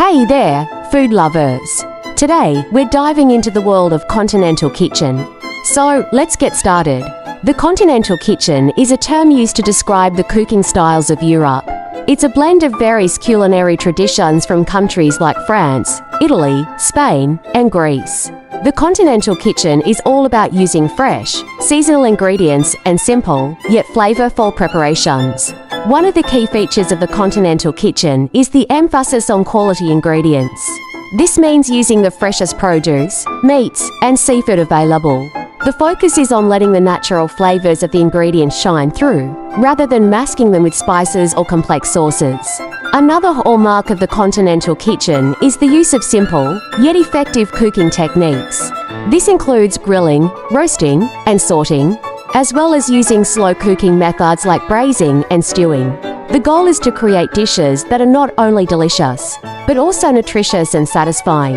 Hey there, food lovers! Today, we're diving into the world of Continental Kitchen. So, let's get started. The Continental Kitchen is a term used to describe the cooking styles of Europe. It's a blend of various culinary traditions from countries like France, Italy, Spain, and Greece. The Continental Kitchen is all about using fresh, seasonal ingredients and simple, yet flavorful preparations. One of the key features of the Continental Kitchen is the emphasis on quality ingredients. This means using the freshest produce, meats, and seafood available. The focus is on letting the natural flavors of the ingredients shine through, rather than masking them with spices or complex sauces. Another hallmark of the Continental Kitchen is the use of simple, yet effective cooking techniques. This includes grilling, roasting, and sorting, as well as using slow cooking methods like braising and stewing. The goal is to create dishes that are not only delicious, but also nutritious and satisfying.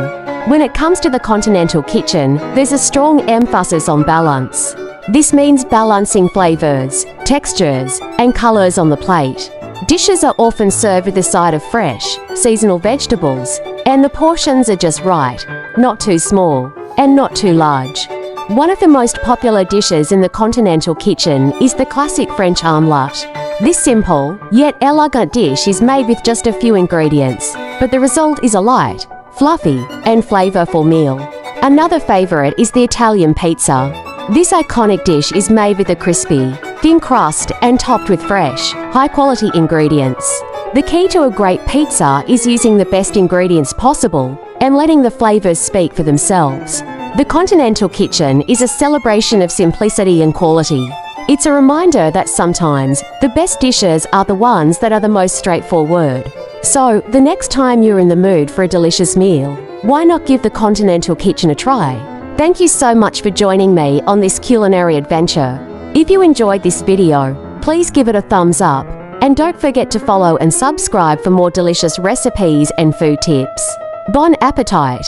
When it comes to the Continental Kitchen, there's a strong emphasis on balance. This means balancing flavors, textures, and colors on the plate. Dishes are often served with a side of fresh, seasonal vegetables, and the portions are just right, not too small, and not too large. One of the most popular dishes in the Continental Kitchen is the classic French omelette. This simple, yet elegant dish is made with just a few ingredients, but the result is a light, fluffy, and flavorful meal. Another favorite is the Italian pizza. This iconic dish is made with a crispy, thin crust and topped with fresh, high-quality ingredients. The key to a great pizza is using the best ingredients possible and letting the flavors speak for themselves. The Continental Kitchen is a celebration of simplicity and quality. It's a reminder that sometimes the best dishes are the ones that are the most straightforward. So, the next time you're in the mood for a delicious meal, why not give the Continental Kitchen a try? Thank you so much for joining me on this culinary adventure. If you enjoyed this video, please give it a thumbs up, and don't forget to follow and subscribe for more delicious recipes and food tips. Bon appetit!